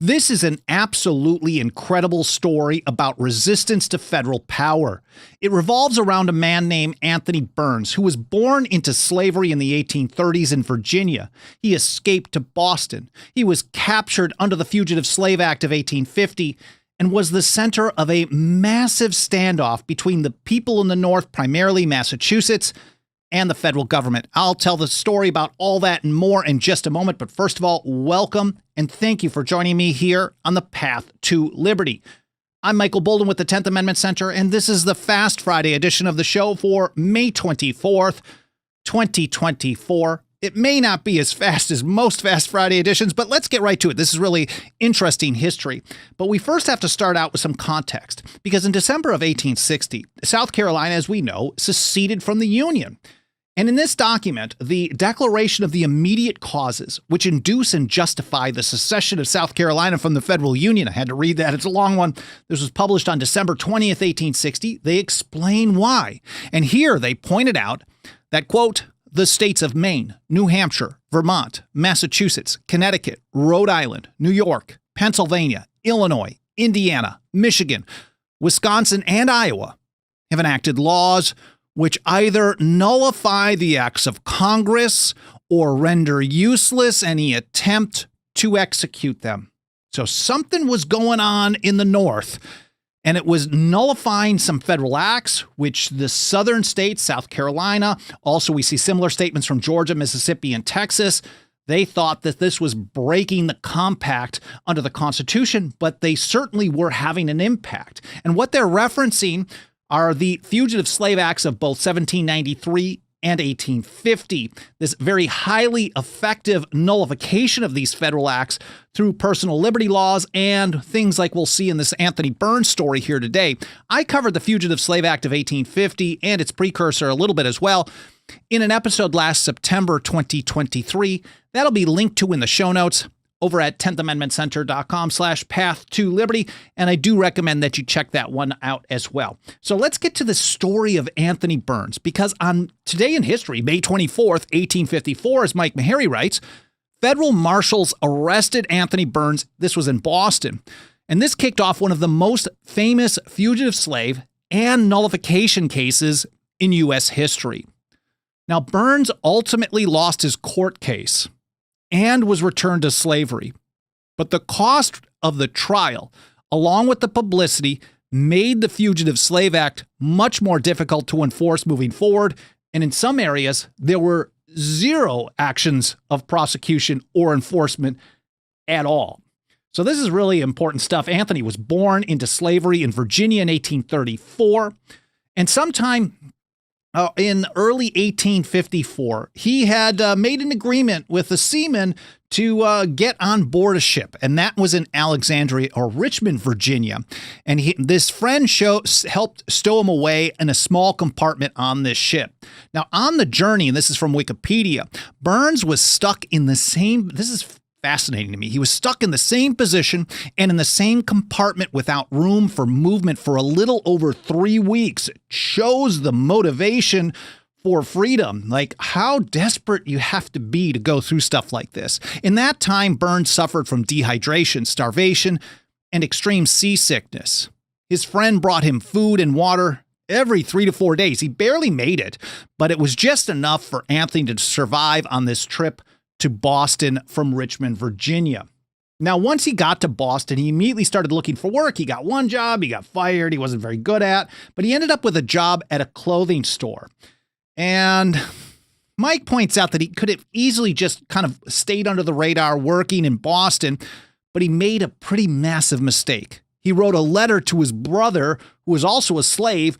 This is an absolutely incredible story about resistance to federal power. It revolves around a man named Anthony Burns, who was born into slavery in the 1830s in Virginia. He escaped to Boston. He was captured under the Fugitive Slave Act of 1850 and was the center of a massive standoff between the people in the North, primarily Massachusetts, and the federal government. I'll tell the story about all that and more in just a moment. But first of all, welcome and thank you for joining me here on the Path to Liberty. I'm Michael Bolden with the 10th Amendment Center, and this is the Fast Friday edition of the show for May 24th, 2024. It may not be as fast as most Fast Friday editions, but let's get right to it. This is really interesting history. But we first have to start out with some context, because in December of 1860, South Carolina, as we know, seceded from the Union. And in this document, the Declaration of the Immediate Causes, which induce and justify the secession of South Carolina from the federal union. I had to read that. It's a long one. This was published on December 20th, 1860. They explain why. And here they pointed out that, quote, the states of Maine, New Hampshire, Vermont, Massachusetts, Connecticut, Rhode Island, New York, Pennsylvania, Illinois, Indiana, Michigan, Wisconsin, and Iowa have enacted laws which either nullify the acts of Congress or render useless any attempt to execute them. So something was going on in the North, and it was nullifying some federal acts, which the southern states, South Carolina, also we see similar statements from Georgia, Mississippi, and Texas. They thought that this was breaking the compact under the Constitution, but they certainly were having an impact. And what they're referencing are the Fugitive Slave Acts of both 1793 and 1850. This very highly effective nullification of these federal acts through personal liberty laws and things like we'll see in this Anthony Burns story here today. I covered the Fugitive Slave Act of 1850 and its precursor a little bit as well in an episode last September 2023. That'll be linked to in the show notes over at 10thamendmentcenter.com/path to liberty. And I do recommend that you check that one out as well. So let's get to the story of Anthony Burns, because on today in history, May 24th, 1854, as Mike Meharry writes, federal marshals arrested Anthony Burns. This was in Boston. And this kicked off one of the most famous fugitive slave and nullification cases in U.S. history. Now, Burns ultimately lost his court case and was returned to slavery. But the cost of the trial, along with the publicity, made the Fugitive Slave Act much more difficult to enforce moving forward. And in some areas, there were zero actions of prosecution or enforcement at all. So this is really important stuff. Anthony was born into slavery in Virginia in 1834. And sometime in early 1854, he had made an agreement with a seaman to get on board a ship, and that was in Alexandria or Richmond, Virginia. And this friend helped stow him away in a small compartment on this ship. Now, on the journey, and this is from Wikipedia, Burns was stuck in the same, this is fascinating to me. He was stuck in the same position and in the same compartment without room for movement for a little over 3 weeks. It shows the motivation for freedom, like how desperate you have to be to go through stuff like this. In that time, Burns suffered from dehydration, starvation, and extreme seasickness. His friend brought him food and water every 3 to 4 days. He barely made it, but it was just enough for Anthony to survive on this trip to Boston from Richmond, Virginia. Now, once he got to Boston, he immediately started looking for work. He got one job, he got fired, he wasn't very good at, but he ended up with a job at a clothing store. And Mike points out that he could have easily just kind of stayed under the radar working in Boston, but he made a pretty massive mistake. He wrote a letter to his brother, who was also a slave,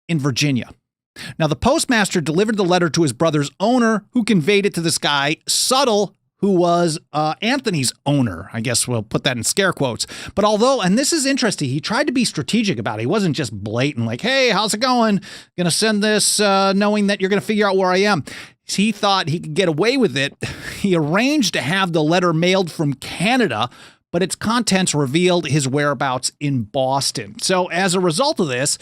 in Virginia. Now, the postmaster delivered the letter to his brother's owner, who conveyed it to this guy, Subtle, who was Anthony's owner. I guess we'll put that in scare quotes. But although, and this is interesting, he tried to be strategic about it. He wasn't just blatant like, hey, how's it going? Going to send this knowing that you're going to figure out where I am. He thought he could get away with it. He arranged to have the letter mailed from Canada, but its contents revealed his whereabouts in Boston. So as a result of this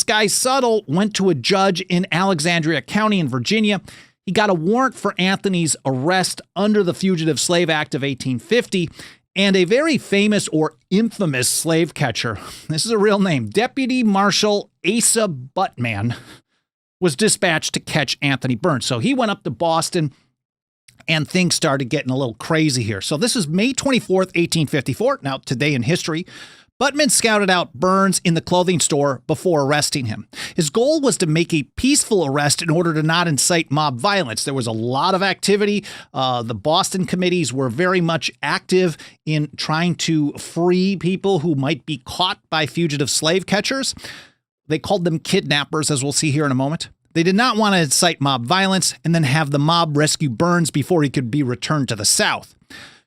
guy Subtle went to a judge in Alexandria County in Virginia. He got a warrant for Anthony's arrest under the Fugitive Slave Act of 1850, And a very famous or infamous slave catcher, this is a real name, Deputy Marshal Asa Buttman, was dispatched to catch Anthony Burns. So he went up to Boston, and things started getting a little crazy here. So this is May 24th, 1854. Now, today in history, Buttman scouted out Burns in the clothing store before arresting him. His goal was to make a peaceful arrest in order to not incite mob violence. There was a lot of activity. The Boston committees were very much active in trying to free people who might be caught by fugitive slave catchers. They called them kidnappers, as we'll see here in a moment. They did not want to incite mob violence and then have the mob rescue Burns before he could be returned to the South.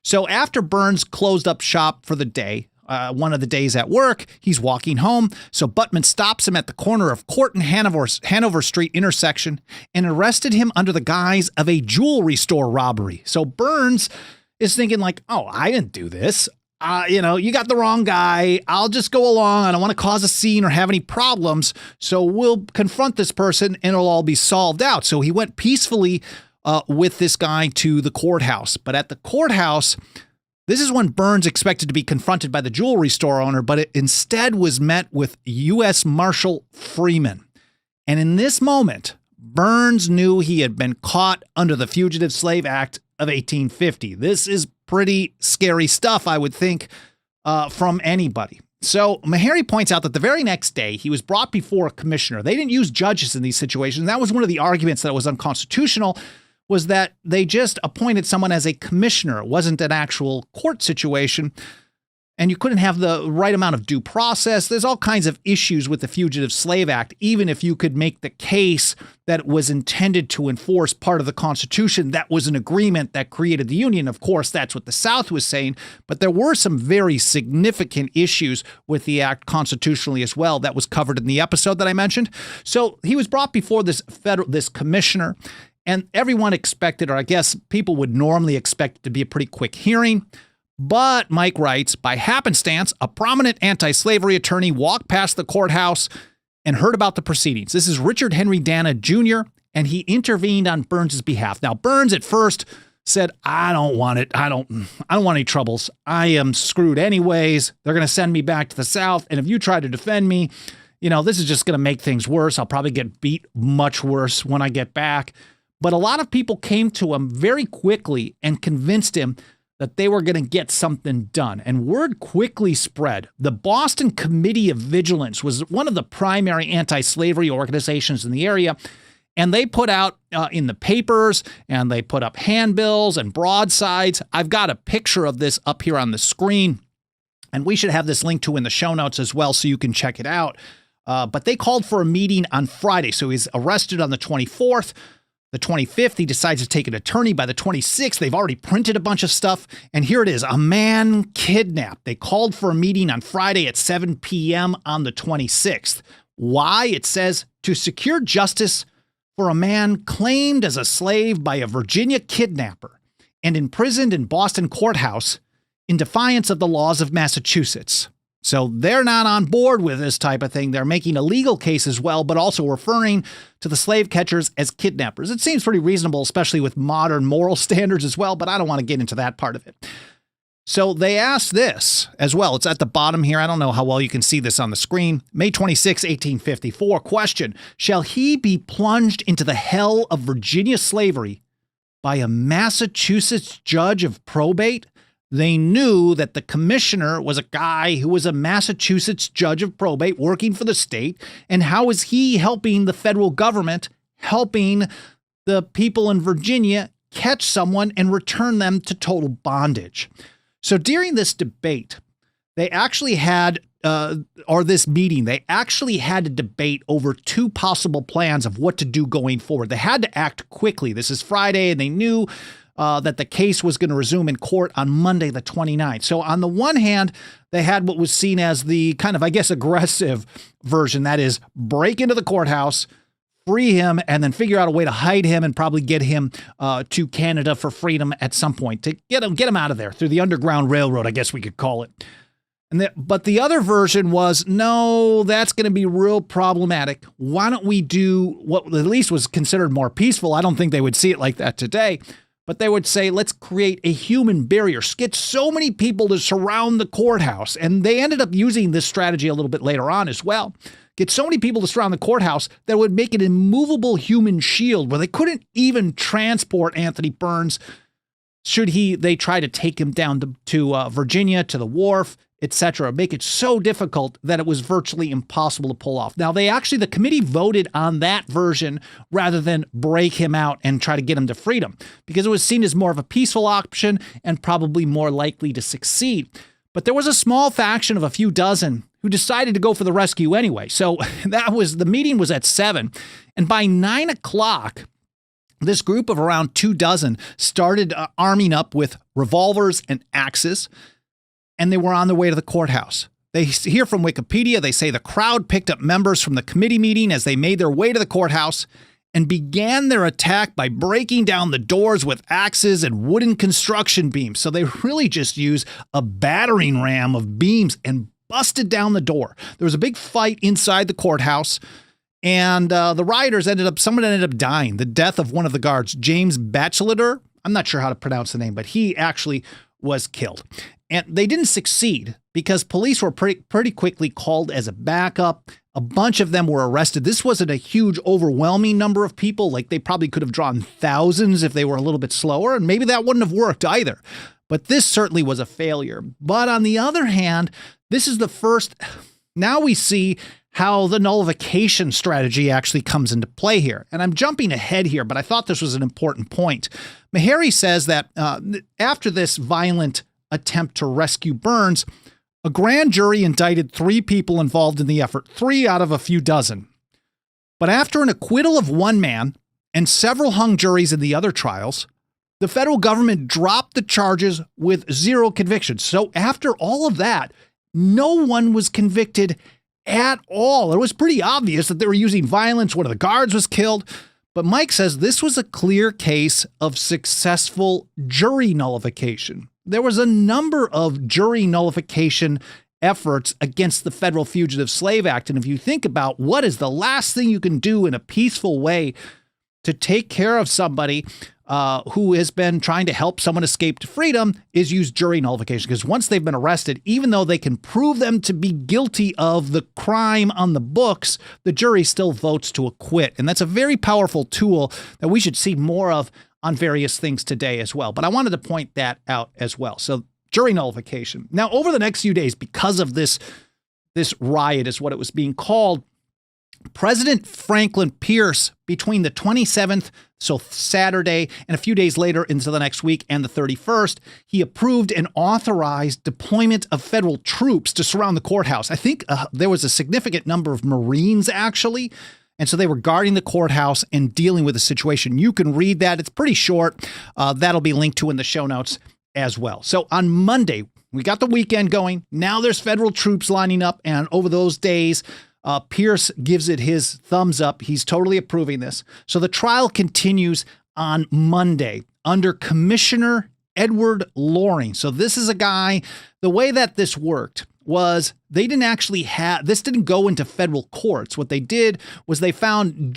So after Burns closed up shop for the day, one of the days at work, he's walking home. So Buttman stops him at the corner of Court and Hanover Street intersection and arrested him under the guise of a jewelry store robbery. So Burns is thinking like, oh, I didn't do this. You got the wrong guy. I'll just go along. I don't want to cause a scene or have any problems. So we'll confront this person and it'll all be solved out. So he went peacefully with this guy to the courthouse. But at the courthouse, this is when Burns expected to be confronted by the jewelry store owner, but it instead was met with U.S. Marshal Freeman. And in this moment, Burns knew he had been caught under the Fugitive Slave Act of 1850. This is pretty scary stuff, I would think, from anybody. So Meharry points out that the very next day, he was brought before a commissioner. They didn't use judges in these situations. That was one of the arguments that was unconstitutional, was that they just appointed someone as a commissioner. It wasn't an actual court situation, and you couldn't have the right amount of due process. There's all kinds of issues with the Fugitive Slave Act, even if you could make the case that it was intended to enforce part of the Constitution. That was an agreement that created the Union. Of course, that's what the South was saying, but there were some very significant issues with the act constitutionally as well that was covered in the episode that I mentioned. So he was brought before this commissioner, and everyone expected, or I guess people would normally expect it to be a pretty quick hearing. But Mike writes, by happenstance, a prominent anti-slavery attorney walked past the courthouse and heard about the proceedings. This is Richard Henry Dana Jr., and he intervened on Burns's behalf. Now, Burns at first said, I don't want it. I don't want any troubles. I am screwed anyways. They're going to send me back to the South. And if you try to defend me, this is just going to make things worse. I'll probably get beat much worse when I get back. But a lot of people came to him very quickly and convinced him that they were going to get something done. And word quickly spread. The Boston Committee of Vigilance was one of the primary anti-slavery organizations in the area. And they put out in the papers, and they put up handbills and broadsides. I've got a picture of this up here on the screen, and we should have this linked to in the show notes as well so you can check it out. But they called for a meeting on Friday. So he's arrested on the 24th. The 25th, he decides to take an attorney. By the 26th, they've already printed a bunch of stuff. And here it is, a man kidnapped. They called for a meeting on Friday at 7 p.m. on the 26th. Why? It says, to secure justice for a man claimed as a slave by a Virginia kidnapper and imprisoned in Boston courthouse in defiance of the laws of Massachusetts. So they're not on board with this type of thing. They're making a legal case as well, but also referring to the slave catchers as kidnappers. It seems pretty reasonable, especially with modern moral standards as well, but I don't want to get into that part of it. So they asked this as well. It's at the bottom here. I don't know how well you can see this on the screen. May 26, 1854. Question: shall he be plunged into the hell of Virginia slavery by a Massachusetts judge of probate? They knew that the commissioner was a guy who was a Massachusetts judge of probate working for the state. And how is he helping the federal government, helping the people in Virginia catch someone and return them to total bondage? So during this debate, they actually had, this meeting, they actually had to debate over two possible plans of what to do going forward. They had to act quickly. This is Friday, and they knew that the case was going to resume in court on Monday, the 29th. So on the one hand, they had what was seen as the kind of, I guess, aggressive version. That is, break into the courthouse, free him, and then figure out a way to hide him and probably get him to Canada for freedom at some point, to get him out of there through the Underground Railroad, I guess we could call it. But the other version was, no, that's going to be real problematic. Why don't we do what at least was considered more peaceful? I don't think they would see it like that today. but they would say, let's create a human barrier, get so many people to surround the courthouse. And they ended up using this strategy a little bit later on as well. Get so many people to surround the courthouse that would make an immovable human shield where they couldn't even transport Anthony Burns should they try to take him down to Virginia, to the wharf, etc. Make it so difficult that it was virtually impossible to pull off. Now, the committee voted on that version rather than break him out and try to get him to freedom because it was seen as more of a peaceful option and probably more likely to succeed. But there was a small faction of a few dozen who decided to go for the rescue anyway. So the meeting was at 7. And by 9 o'clock, this group of around 2 dozen started arming up with revolvers and axes, and they were on their way to the courthouse. They hear from Wikipedia, they say the crowd picked up members from the committee meeting as they made their way to the courthouse and began their attack by breaking down the doors with axes and wooden construction beams. So they really just used a battering ram of beams and busted down the door. There was a big fight inside the courthouse, and the rioters someone ended up dying. The death of one of the guards, James Batchelder. I'm not sure how to pronounce the name, but he actually was killed. And they didn't succeed because police were pretty quickly called as a backup. A bunch of them were arrested. This wasn't a huge, overwhelming number of people. Like they probably could have drawn thousands if they were a little bit slower, and maybe that wouldn't have worked either. But this certainly was a failure. But on the other hand, this is the first. Now we see how the nullification strategy actually comes into play here. And I'm jumping ahead here, but I thought this was an important point. Meharry says that after this violent attempt to rescue Burns, a grand jury indicted 3 people involved in the effort, 3 out of a few dozen. But after an acquittal of 1 man and several hung juries in the other trials, the federal government dropped the charges with 0 convictions. So after all of that, no one was convicted at all. It was pretty obvious that they were using violence. One of the guards was killed. But Mike says this was a clear case of successful jury nullification. There was a number of jury nullification efforts against the Federal Fugitive Slave Act. And if you think about what is the last thing you can do in a peaceful way to take care of somebody who has been trying to help someone escape to freedom is use jury nullification. Because once they've been arrested, even though they can prove them to be guilty of the crime on the books, the jury still votes to acquit. And that's a very powerful tool that we should see more of on various things today as well. But I wanted to point that out as well. So jury nullification. Now, over the next few days, because of this riot is what it was being called, President Franklin Pierce, between the 27th, so Saturday, and a few days later into the next week and the 31st, he approved and authorized deployment of federal troops to surround the courthouse. I think there was a significant number of Marines, actually. And so they were guarding the courthouse and dealing with the situation. You can read that. It's pretty short. That'll be linked to in the show notes as well. So on Monday, we got the weekend going. Now there's federal troops lining up. And over those days, Pierce gives it his thumbs up. He's totally approving this. So the trial continues on Monday under Commissioner Edward Loring. So this is a guy, the way that this worked was they didn't actually this didn't go into federal courts. What they did was they found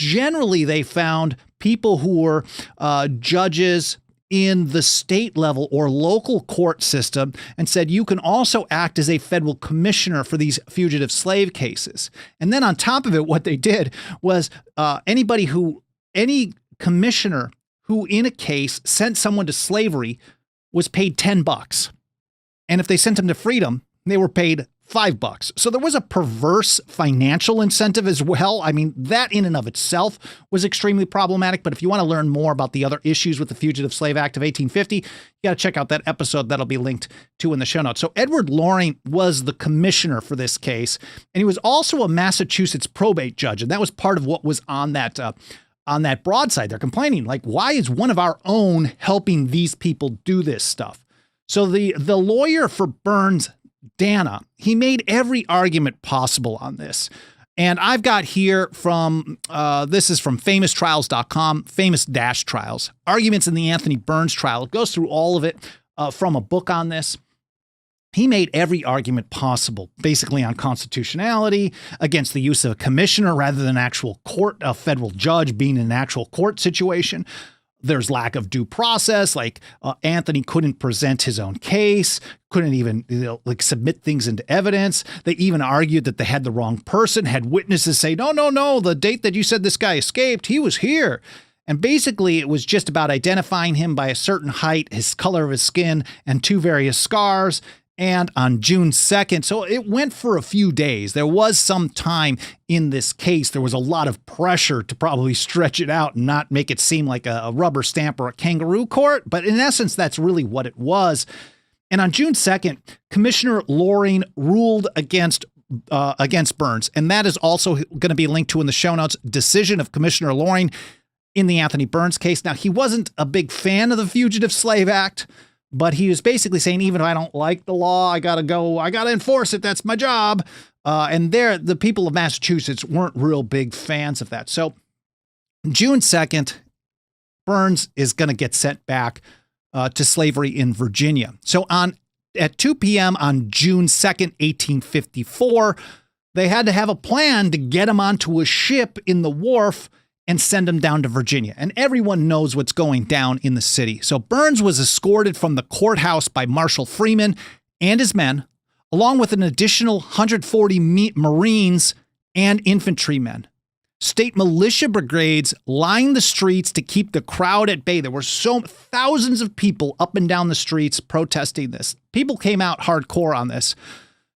people who were judges in the state level or local court system and said, you can also act as a federal commissioner for these fugitive slave cases. And then on top of it, what they did was any commissioner who in a case sent someone to slavery was paid $10. And if they sent them to freedom, they were paid $5. So there was a perverse financial incentive as well. I mean, that in and of itself was extremely problematic. But if you want to learn more about the other issues with the Fugitive Slave Act of 1850, you got to check out that episode that'll be linked to in the show notes. So Edward Loring was the commissioner for this case, and he was also a Massachusetts probate judge. And that was part of what was on that broadside. They're complaining, like, why is one of our own helping these people do this stuff? So the lawyer for Burns, Dana, he made every argument possible on this. And I've got here from, this is from famoustrials.com, famous-trials, arguments in the Anthony Burns trial. It goes through all of it from a book on this. He made every argument possible, basically on constitutionality, against the use of a commissioner rather than actual court, a federal judge being in an actual court situation. There's lack of due process. Anthony couldn't present his own case, couldn't even submit things into evidence. They even argued that they had the wrong person, had witnesses say, no, the date that you said this guy escaped, he was here. And basically, it was just about identifying him by a certain height, his color of his skin, and 2 various scars. And on June 2nd, so it went for a few days. There was some time in this case. There was a lot of pressure to probably stretch it out and not make it seem like a rubber stamp or a kangaroo court. But in essence, that's really what it was. And on June 2nd, Commissioner Loring ruled against Burns. And that is also going to be linked to in the show notes. Decision of Commissioner Loring in the Anthony Burns case. Now, he wasn't a big fan of the Fugitive Slave Act, but he was basically saying, even if I don't like the law, I got to enforce it. That's my job. And the people of Massachusetts weren't real big fans of that. So June 2nd, Burns is going to get sent back to slavery in Virginia. So at 2 p.m. on June 2nd, 1854, they had to have a plan to get him onto a ship in the wharf and send him down to Virginia. And everyone knows what's going down in the city. So Burns was escorted from the courthouse by Marshal Freeman and his men, along with an additional 140 Marines and infantrymen. State militia brigades lined the streets to keep the crowd at bay. There were thousands of people up and down the streets protesting this. People came out hardcore on this.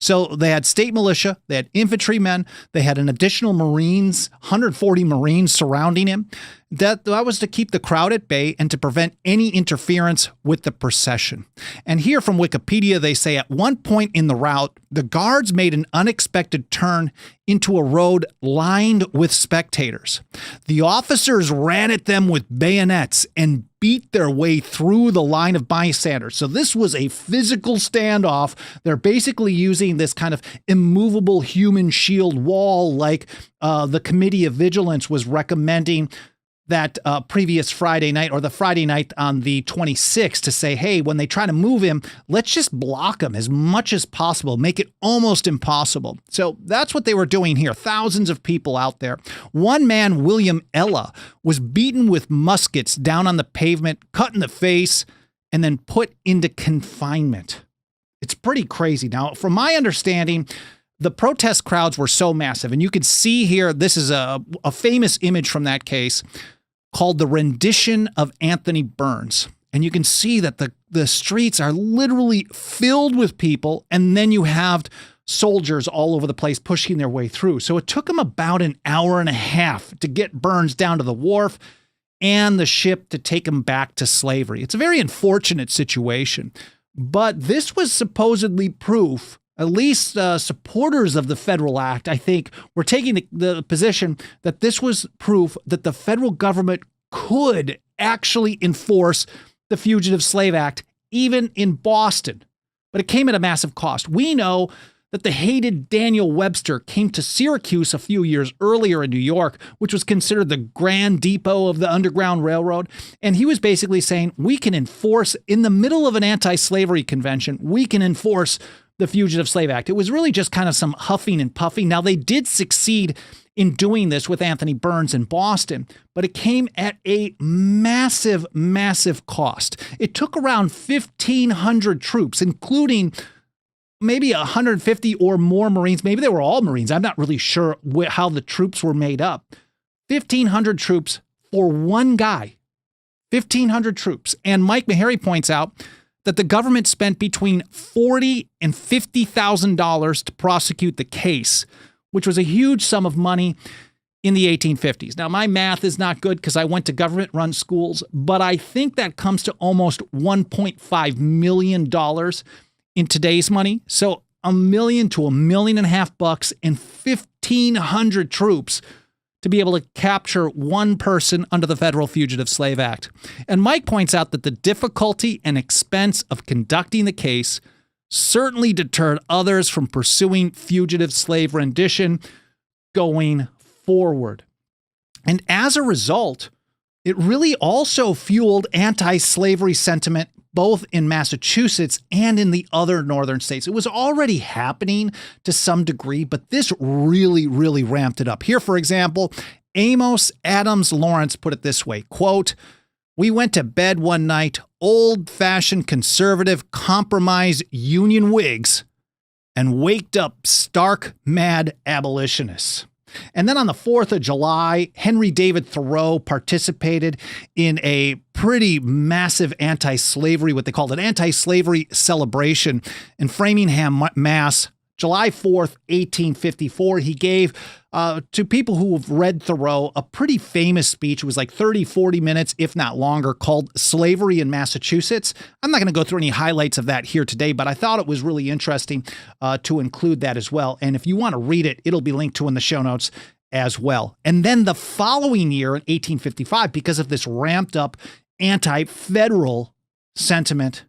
So they had state militia, they had infantrymen, they had an additional Marines, 140 Marines surrounding him. That was to keep the crowd at bay and to prevent any interference with the procession. And here from Wikipedia, they say at one point in the route, the guards made an unexpected turn into a road lined with spectators. The officers ran at them with bayonets and beat their way through the line of bystanders. So this was a physical standoff. They're basically using this kind of immovable human shield wall like the Committee of Vigilance was recommending that previous Friday night, or the Friday night on the 26th, to say, hey, when they try to move him, let's just block him as much as possible, make it almost impossible. So that's what they were doing here. Thousands of people out there. One man, William Ella, was beaten with muskets down on the pavement, cut in the face, and then put into confinement. It's pretty crazy. Now, from my understanding, the protest crowds were so massive, and you can see here, this is a famous image from that case called the rendition of Anthony Burns. And you can see that the streets are literally filled with people, and then you have soldiers all over the place pushing their way through. So it took them about an hour and a half to get Burns down to the wharf and the ship to take him back to slavery. It's a very unfortunate situation, but this was supposedly proof. At least supporters of the federal act, I think, were taking the position that this was proof that the federal government could actually enforce the Fugitive Slave Act, even in Boston. But it came at a massive cost. We know that the hated Daniel Webster came to Syracuse a few years earlier in New York, which was considered the Grand Depot of the Underground Railroad. And he was basically saying, we can enforce, in the middle of an anti-slavery convention, we can enforce the Fugitive Slave Act. It was really just kind of some huffing and puffing. Now, they did succeed in doing this with Anthony Burns in Boston, but it came at a massive, massive cost. It took around 1,500 troops, including maybe 150 or more Marines. Maybe they were all Marines. I'm not really sure how the troops were made up. 1,500 troops for one guy. 1,500 troops. And Mike Meharry points out that the government spent between $40,000 and $50,000 to prosecute the case, which was a huge sum of money in the 1850s. Now, my math is not good because I went to government-run schools, but I think that comes to almost $1.5 million in today's money. So $1 million to $1.5 million bucks and 1,500 troops to be able to capture one person under the Federal Fugitive Slave Act. And Mike points out that the difficulty and expense of conducting the case certainly deterred others from pursuing fugitive slave rendition going forward. And as a result, it really also fueled anti-slavery sentiment both in Massachusetts and in the other northern states. It was already happening to some degree, but this really, really ramped it up. Here, for example, Amos Adams Lawrence put it this way, quote, We went to bed one night, old-fashioned conservative compromise Union Whigs, and waked up stark mad abolitionists. And then on the 4th of July, Henry David Thoreau participated in a pretty massive anti-slavery, what they called an anti-slavery celebration in Framingham, Mass. July 4th, 1854, he gave to people who have read Thoreau a pretty famous speech. It was like 30, 40 minutes, if not longer, called Slavery in Massachusetts. I'm not going to go through any highlights of that here today, but I thought it was really interesting to include that as well. And if you want to read it, it'll be linked to in the show notes as well. And then the following year, in 1855, because of this ramped up anti-federal sentiment,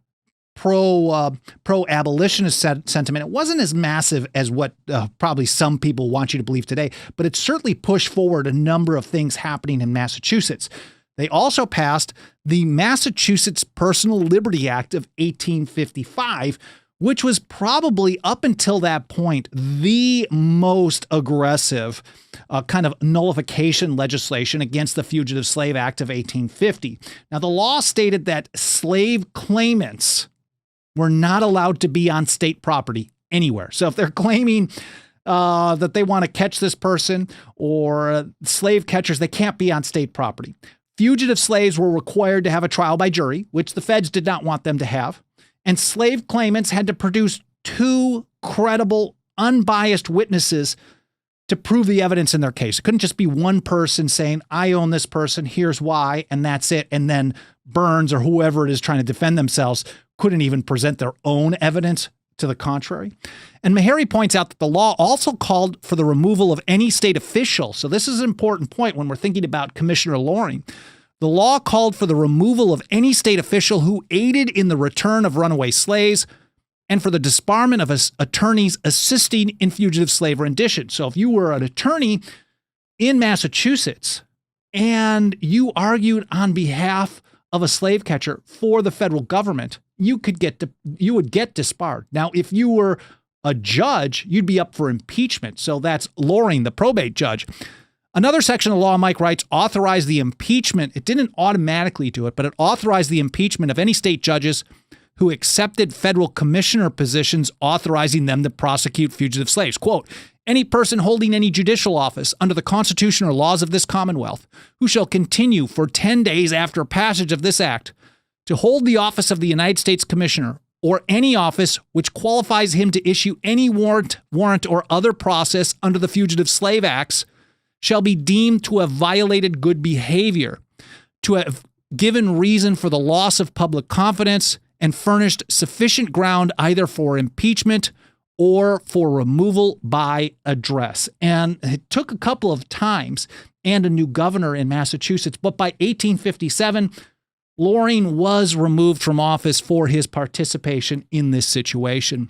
pro-abolitionist sentiment. It wasn't as massive as what probably some people want you to believe today, but it certainly pushed forward a number of things happening in Massachusetts. They also passed the Massachusetts Personal Liberty Act of 1855, which was probably up until that point the most aggressive kind of nullification legislation against the Fugitive Slave Act of 1850. Now, the law stated that slave claimants were not allowed to be on state property anywhere. So if they're claiming that they want to catch this person, or slave catchers, they can't be on state property. Fugitive slaves were required to have a trial by jury, which the feds did not want them to have. And slave claimants had to produce 2 credible, unbiased witnesses to prove the evidence in their case. It couldn't just be one person saying, I own this person, here's why, and that's it. And then Burns or whoever it is trying to defend themselves couldn't even present their own evidence to the contrary. And Meharry points out that the law also called for the removal of any state official. So this is an important point when we're thinking about Commissioner Loring. The law called for the removal of any state official who aided in the return of runaway slaves, and for the disbarment of attorneys assisting in fugitive slave rendition. So if you were an attorney in Massachusetts and you argued on behalf of a slave catcher for the federal government, you would get disbarred. Now, if you were a judge, you'd be up for impeachment. So that's Loring, the probate judge. Another section of law, Mike writes, authorized the impeachment. It didn't automatically do it, but it authorized the impeachment of any state judges who accepted federal commissioner positions authorizing them to prosecute fugitive slaves. Quote, any person holding any judicial office under the Constitution or laws of this Commonwealth who shall continue for 10 days after passage of this act to hold the office of the United States Commissioner or any office which qualifies him to issue any warrant or other process under the Fugitive Slave Acts shall be deemed to have violated good behavior, to have given reason for the loss of public confidence, and furnished sufficient ground either for impeachment or for removal by address. And it took a couple of times and a new governor in Massachusetts, but by 1857, Loring was removed from office for his participation in this situation.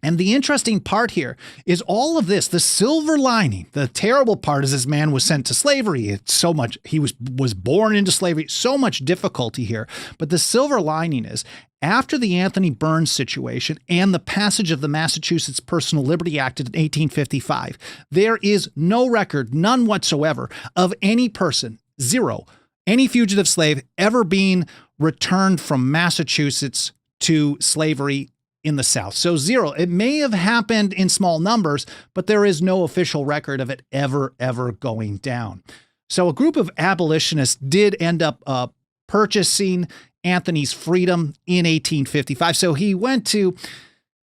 And the interesting part here is all of this, the silver lining. The terrible part is this man was sent to slavery. It's so much, he was born into slavery, so much difficulty here. But the silver lining is after the Anthony Burns situation and the passage of the Massachusetts Personal Liberty Act in 1855, there is no record, none whatsoever, of any person, zero, any fugitive slave ever being returned from Massachusetts to slavery in the South. So zero. It may have happened in small numbers, but there is no official record of it ever going down. So a group of abolitionists did end up purchasing Anthony's freedom in 1855. So he went to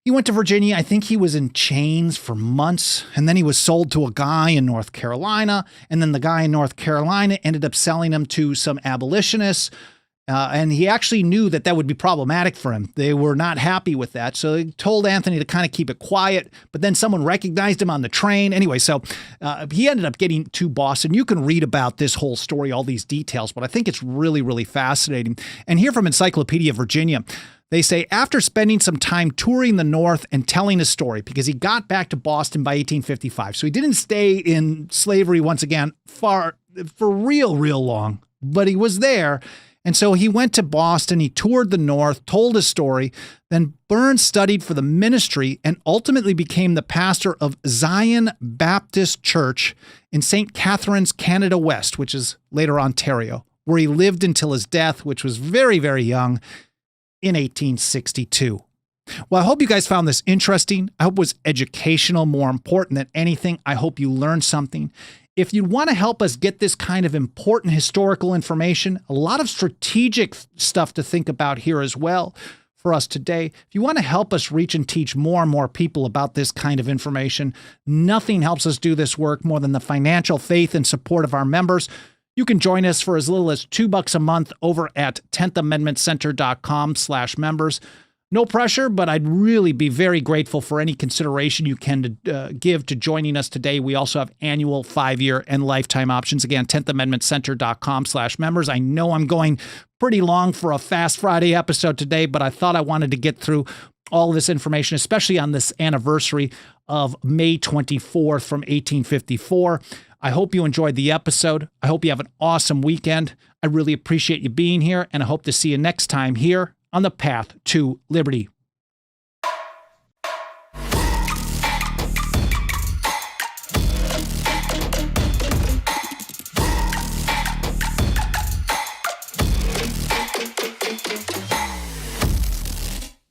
Virginia. I think he was in chains for months, and then he was sold to a guy in North Carolina, and then the guy in North Carolina ended up selling him to some abolitionists. And he actually knew that would be problematic for him. They were not happy with that. So he told Anthony to kind of keep it quiet, but then someone recognized him on the train. Anyway, so he ended up getting to Boston. You can read about this whole story, all these details, but I think it's really fascinating. And here from Encyclopedia Virginia, they say after spending some time touring the North and telling his story, because he got back to Boston by 1855. So he didn't stay in slavery once again for real long, but he was there. And so he went to Boston, he toured the North, told his story. Then Burns studied for the ministry and ultimately became the pastor of Zion Baptist Church in St. Catharines, Canada West, which is later Ontario. where he lived until his death, which was very, very young, in 1862. Well, I hope you guys found this interesting. I hope it was educational, more important than anything. I hope you learned something. If you want to help us get this kind of important historical information, a lot of strategic stuff to think about here as well for us today. If you want to help us reach and teach more and more people about this kind of information, nothing helps us do this work more than the financial faith and support of our members. You can join us for as little as $2 a month over at 10thamendmentcenter.com/members. No pressure, but I'd really be very grateful for any consideration you can give to joining us today. We also have annual, 5-year, and lifetime options. Again, 10thamendmentcenter.com/members. I know I'm going pretty long for a Fast Friday episode today, but I thought I wanted to get through all this information, especially on this anniversary of May 24th from 1854. I hope you enjoyed the episode. I hope you have an awesome weekend. I really appreciate you being here, and I hope to see you next time here on the path to liberty.